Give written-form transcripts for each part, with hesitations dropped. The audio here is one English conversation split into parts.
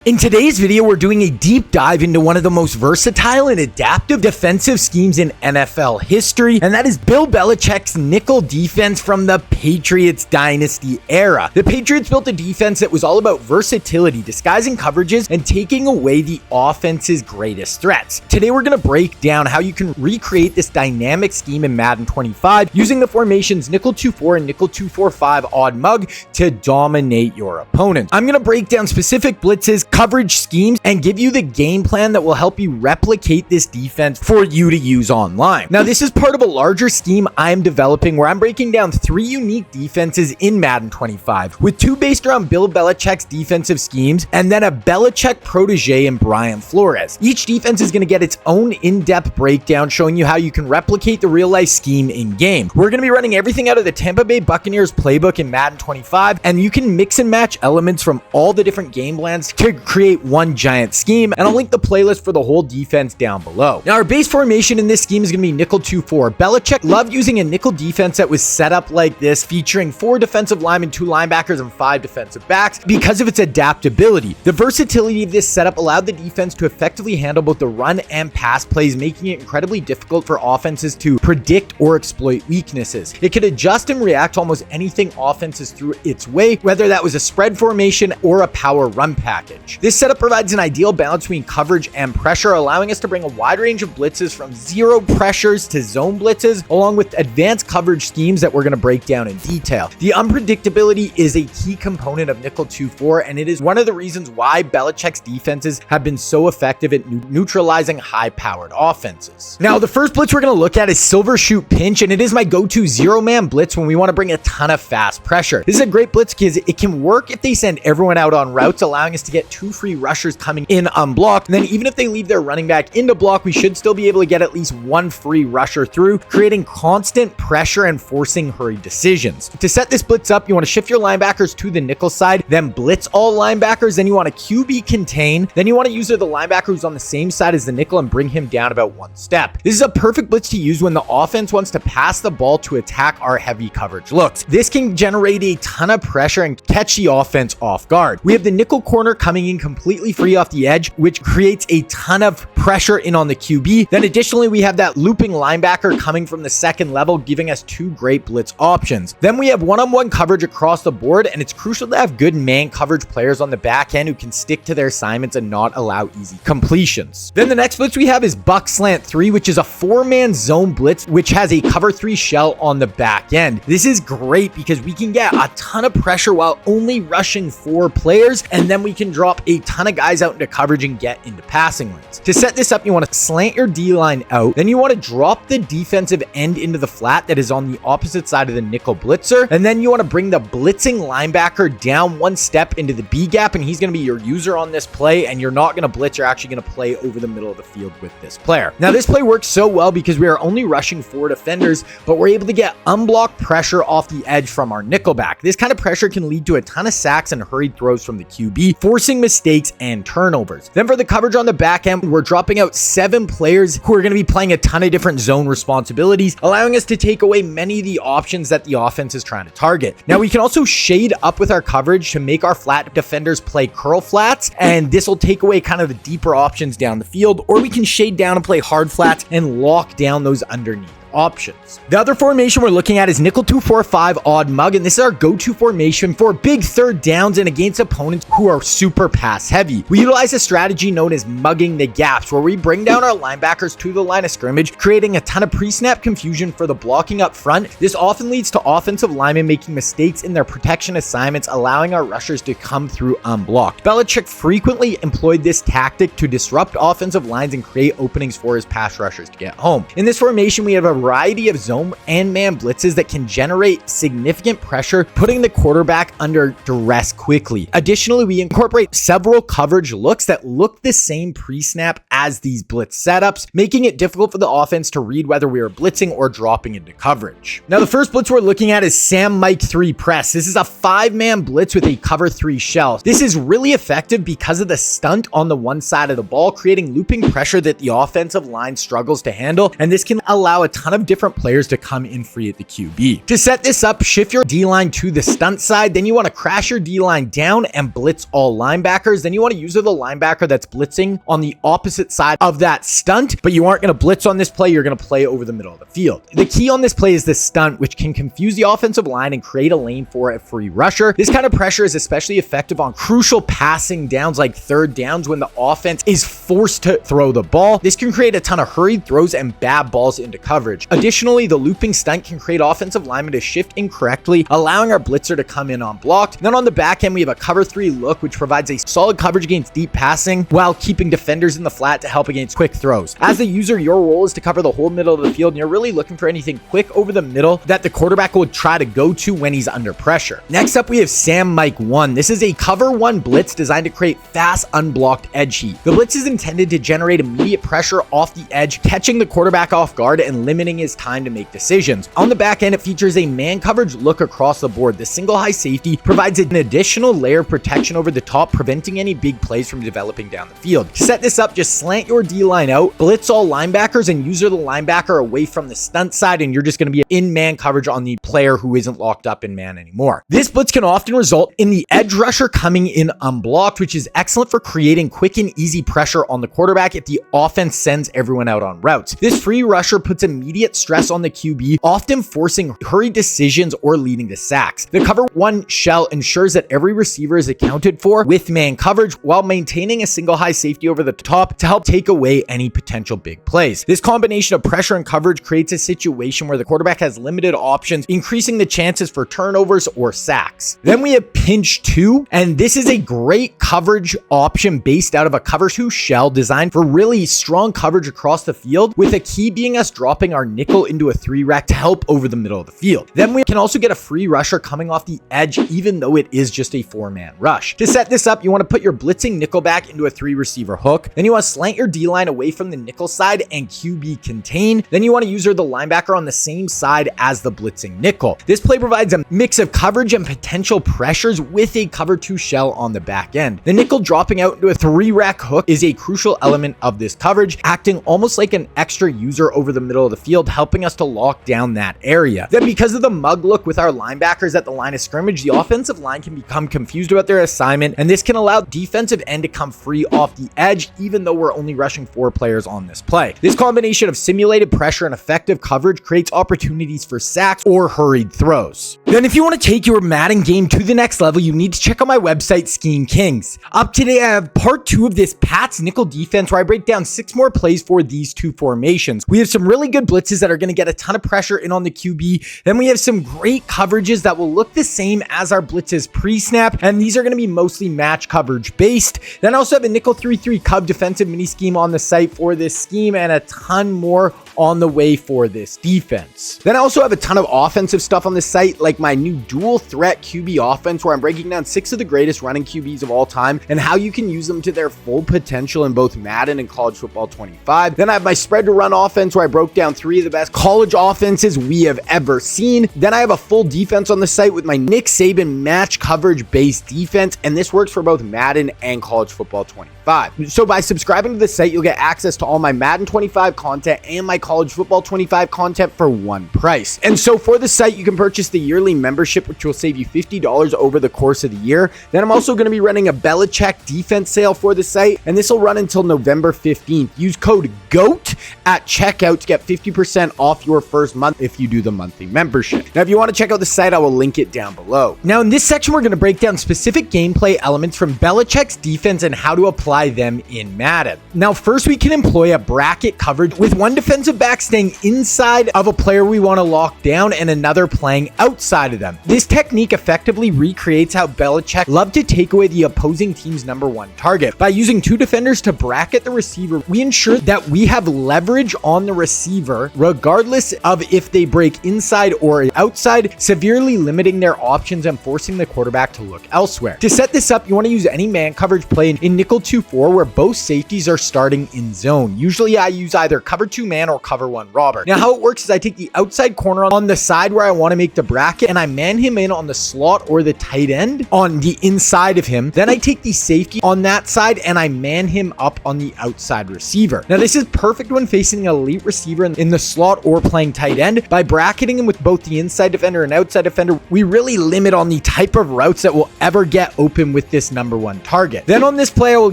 In today's video, we're doing a deep dive into one of the most versatile and adaptive defensive schemes in NFL history, and that is Bill Belichick's nickel defense from the Patriots dynasty era. The Patriots built a defense that was all about versatility, disguising coverages, and taking away the offense's greatest threats. Today, we're going to break down how you can recreate this dynamic scheme in Madden 25 using the formations nickel 2-4 and nickel 2-4-5 odd mug to dominate your opponent. I'm going to break down specific blitzes, coverage schemes, and give you the game plan that will help you replicate this defense for you to use online. Now, this is part of a larger scheme I'm developing where I'm breaking down 3 unique defenses in Madden 25, with 2 based around Bill Belichick's defensive schemes, and then a Belichick protege in Brian Flores. Each defense is going to get its own in-depth breakdown showing you how you can replicate the real-life scheme in-game. We're going to be running everything out of the Tampa Bay Buccaneers playbook in Madden 25, and you can mix and match elements from all the different game plans to create one giant scheme, and I'll link the playlist for the whole defense down below. Now, our base formation in this scheme is going to be nickel 2-4. Belichick loved using a nickel defense that was set up like this, featuring 4 defensive linemen, 2 linebackers, and 5 defensive backs because of its adaptability. The versatility of this setup allowed the defense to effectively handle both the run and pass plays, making it incredibly difficult for offenses to predict or exploit weaknesses. It could adjust and react to almost anything offenses threw its way, whether that was a spread formation or a power run package. This setup provides an ideal balance between coverage and pressure, allowing us to bring a wide range of blitzes from zero pressures to zone blitzes, along with advanced coverage schemes that we're going to break down in detail. The unpredictability is a key component of nickel 2-4, and it is one of the reasons why Belichick's defenses have been so effective at neutralizing high-powered offenses. Now, the first blitz we're going to look at is silver shoot pinch, and it is my go-to zero-man blitz when we want to bring a ton of fast pressure. This is a great blitz because it can work if they send everyone out on routes, allowing us to get 2 free rushers coming in unblocked. And then even if they leave their running back into block, we should still be able to get at least 1 free rusher through, creating constant pressure and forcing hurried decisions. To set this blitz up, you want to shift your linebackers to the nickel side, then blitz all linebackers, then you want to QB contain, then you want to use the linebacker who's on the same side as the nickel and bring him down about 1 step. This is a perfect blitz to use when the offense wants to pass the ball to attack our heavy coverage looks. This can generate a ton of pressure and catch the offense off guard. We have the nickel corner coming in completely free off the edge, which creates a ton of pressure in on the QB. Then additionally, we have that looping linebacker coming from the second level, giving us 2 great blitz options. Then we have one-on-one coverage across the board, and it's crucial to have good man coverage players on the back end who can stick to their assignments and not allow easy completions. Then the next blitz we have is buck slant 3, which is a 4-man zone blitz, which has a cover 3 shell on the back end. This is great because we can get a ton of pressure while only rushing 4 players, and then we can drop a ton of guys out into coverage and get into passing lanes. To set this up, you want to slant your D-line out, then you want to drop the defensive end into the flat that is on the opposite side of the nickel blitzer, and then you want to bring the blitzing linebacker down 1 step into the B gap, and he's going to be your user on this play, and you're not going to blitz, you're actually going to play over the middle of the field with this player. Now, this play works so well because we are only rushing 4 defenders, but we're able to get unblocked pressure off the edge from our nickelback. This kind of pressure can lead to a ton of sacks and hurried throws from the QB, forcing mistakes and turnovers. Then for the coverage on the back end, we're dropping out 7 players who are going to be playing a ton of different zone responsibilities, allowing us to take away many of the options that the offense is trying to target. Now, we can also shade up with our coverage to make our flat defenders play curl flats, and this will take away kind of the deeper options down the field, or we can shade down and play hard flats and lock down those underneath options. The other formation we're looking at is nickel 2-4-5 odd mug, and this is our go-to formation for big third downs and against opponents who are super pass heavy. We utilize a strategy known as mugging the gaps, where we bring down our linebackers to the line of scrimmage, creating a ton of pre-snap confusion for the blocking up front. This often leads to offensive linemen making mistakes in their protection assignments, allowing our rushers to come through unblocked. Belichick frequently employed this tactic to disrupt offensive lines and create openings for his pass rushers to get home. In this formation, we have a variety of zone and man blitzes that can generate significant pressure, putting the quarterback under duress quickly. Additionally, we incorporate several coverage looks that look the same pre-snap as these blitz setups, making it difficult for the offense to read whether we are blitzing or dropping into coverage. Now, the first blitz we're looking at is Sam Mike 3 press. This is a 5-man blitz with a cover 3 shell. This is really effective because of the stunt on the one side of the ball, creating looping pressure that the offensive line struggles to handle, and this can allow a ton ton of different players to come in free at the QB. To set this up, shift your D-line to the stunt side, then you want to crash your D-line down and blitz all linebackers. Then you want to use the linebacker that's blitzing on the opposite side of that stunt, but you aren't going to blitz on this play. You're going to play over the middle of the field. The key on this play is the stunt, which can confuse the offensive line and create a lane for a free rusher. This kind of pressure is especially effective on crucial passing downs like third downs when the offense is forced to throw the ball. This can create a ton of hurried throws and bad balls into coverage. Additionally, the looping stunt can create offensive linemen to shift incorrectly, allowing our blitzer to come in unblocked. Then on the back end, we have a cover 3 look, which provides a solid coverage against deep passing while keeping defenders in the flat to help against quick throws. As the user, your role is to cover the whole middle of the field, and you're really looking for anything quick over the middle that the quarterback will try to go to when he's under pressure. Next up, we have Sam Mike 1. This is a cover 1 blitz designed to create fast, unblocked edge heat. The blitz is intended to generate immediate pressure off the edge, catching the quarterback off guard and limiting his time to make decisions. On the back end, it features a man coverage look across the board. The single high safety provides an additional layer of protection over the top, preventing any big plays from developing down the field. To set this up, just slant your D-line out, blitz all linebackers, and use the linebacker away from the stunt side, and you're just going to be in man coverage on the player who isn't locked up in man anymore. This blitz can often result in the edge rusher coming in unblocked, which is excellent for creating quick and easy pressure on the quarterback if the offense sends everyone out on routes. This free rusher puts immediate stress on the QB, often forcing hurried decisions or leading to sacks. The cover 1 shell ensures that every receiver is accounted for with man coverage while maintaining a single high safety over the top to help take away any potential big plays. This combination of pressure and coverage creates a situation where the quarterback has limited options, increasing the chances for turnovers or sacks. Then we have pinch 2, and this is a great coverage option based out of a cover 2 shell designed for really strong coverage across the field, with a key being us dropping our nickel into a 3 rack to help over the middle of the field. Then we can also get a free rusher coming off the edge, even though it is just a 4-man rush. To set this up, you want to put your blitzing nickel back into a 3 receiver hook. Then you want to slant your D-line away from the nickel side and QB contain. Then you want to use the linebacker on the same side as the blitzing nickel. This play provides a mix of coverage and potential pressures with a cover 2 shell on the back end. The nickel dropping out into a 3 rack hook is a crucial element of this coverage, acting almost like an extra user over the middle of the field, helping us to lock down that area. Then because of the mug look with our linebackers at the line of scrimmage, the offensive line can become confused about their assignment, and this can allow defensive end to come free off the edge, even though we're only rushing 4 players on this play. This combination of simulated pressure and effective coverage creates opportunities for sacks or hurried throws. Then if you want to take your Madden game to the next level, you need to check out my website, Scheme Kings. Up today, I have part 2 of this Pats nickel defense where I break down 6 more plays for these 2 formations. We have some really good blitzes that are going to get a ton of pressure in on the QB. Then we have some great coverages that will look the same as our blitzes pre-snap, and these are going to be mostly match coverage based. Then I also have a nickel 3-3 Cub defensive mini scheme on the site for this scheme, and a ton more on the way for this defense. Then I also have a ton of offensive stuff on the site, like my new dual threat QB offense, where I'm breaking down 6 of the greatest running QBs of all time and how you can use them to their full potential in both Madden and College Football 25. Then I have my spread to run offense, where I broke down 3 of the best college offenses we have ever seen. Then I have a full defense on the site with my Nick Saban match coverage based defense, and this works for both Madden and College Football 25. So by subscribing to the site, you'll get access to all my Madden 25 content and my College Football 25 content for one price. And so for the site, you can purchase the yearly membership, which will save you $50 over the course of the year. Then I'm also going to be running a Belichick defense sale for the site, and this will run until November 15th. Use code GOAT at checkout to get 50% off your first month if you do the monthly membership. Now, if you want to check out the site, I will link it down below. Now, in this section, we're going to break down specific gameplay elements from Belichick's defense and how to apply them in Madden. Now, first, we can employ a bracket coverage with one defensive back staying inside of a player we want to lock down and another playing outside of them. This technique effectively recreates how Belichick loved to take away the opposing team's #1 target. By using 2 defenders to bracket the receiver, we ensure that we have leverage on the receiver regardless of if they break inside or outside, severely limiting their options and forcing the quarterback to look elsewhere. To set this up, you want to use any man coverage play in nickel 2-4 where both safeties are starting in zone. Usually I use either cover 2 man or cover 1 robber. Now, how it works is I take the outside corner on the side where I want to make the bracket, and I man him in on the slot or the tight end on the inside of him. Then I take the safety on that side and I man him up on the outside receiver. Now, this is perfect when facing an elite receiver in the slot or playing tight end. By bracketing him with both the inside defender and outside defender, we really limit on the type of routes that will ever get open with this number one target. Then on this play, I will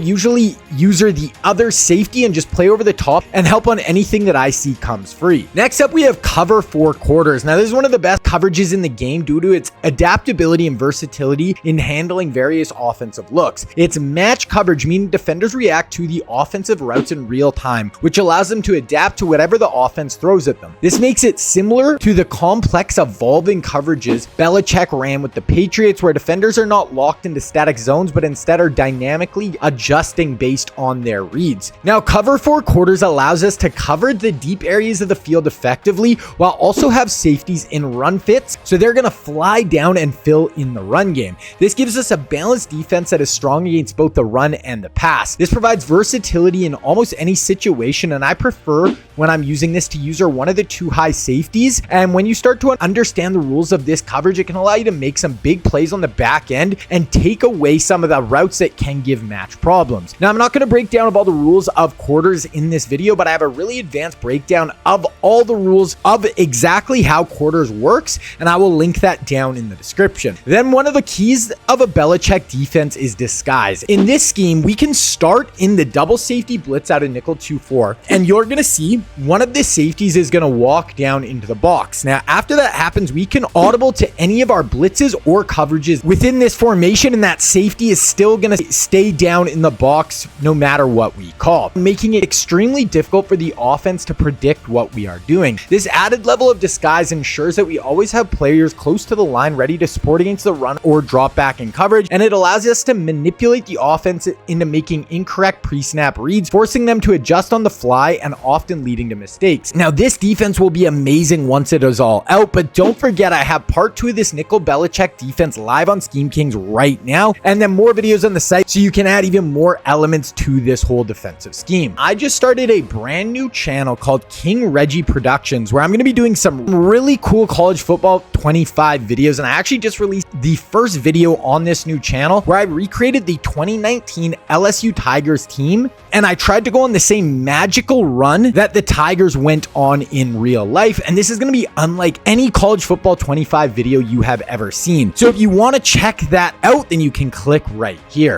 usually user the other safety and just play over the top and help on anything that I see comes free. Next up, we have cover 4 quarters. Now, this is one of the best coverages in the game due to its adaptability and versatility in handling various offensive looks. It's match coverage, meaning defenders react to the offensive routes in real time, which allows them to adapt to whatever the offense throws at them. This makes it similar to the complex evolving coverages Belichick ran with the Patriots, where defenders are not locked into static zones, but instead are dynamically adjusting based on their reads. Now, cover 4 quarters allows us to cover the deep areas of the field effectively while also have safeties in run fits, so they're going to fly down and fill in the run game. This gives us a balanced defense that is strong against both the run and the pass. This provides versatility in almost any situation, and I prefer when I'm using this to user one of the 2 high safeties. And when you start to understand the rules of this coverage, it can allow you to make some big plays on the back end and take away some of the routes that can give match problems. Now, I'm not going to break down all the rules of quarters in this video, but I have a really advanced breakdown of all the rules of exactly how quarters works, and I will link that down in the description. Then one of the keys of a Belichick defense is disguise. In this scheme, we can start in the double safety blitz out of nickel 2-4, and you're going to see one of the safeties is going to walk down into the box. Now, after that happens, we can audible to any of our blitzes or coverages within this formation, and that safety is still going to stay down in the box no matter what we call, making it extremely difficult for the offense to predict what we are doing. This added level of disguise ensures that we always have players close to the line ready to support against the run or drop back in coverage, and it allows us to manipulate the offense into making incorrect pre-snap reads, forcing them to adjust on the fly and often leading to mistakes. Now, this defense will be amazing once it is all out, but don't forget I have part 2 of this nickel Belichick defense live on Scheme Kings right now, and then more videos on the site so you can add even more elements to this whole defensive scheme. I just started a brand new channel called King Reggie Productions, where I'm going to be doing some really cool college football 25 videos, and I actually just released the first video on this new channel where I recreated the 2019 LSU Tigers team, and I tried to go on the same magical run that the Tigers went on in real life, and this is going to be unlike any college football 25 video you have ever seen. So if you want to check that out, then you can click right here.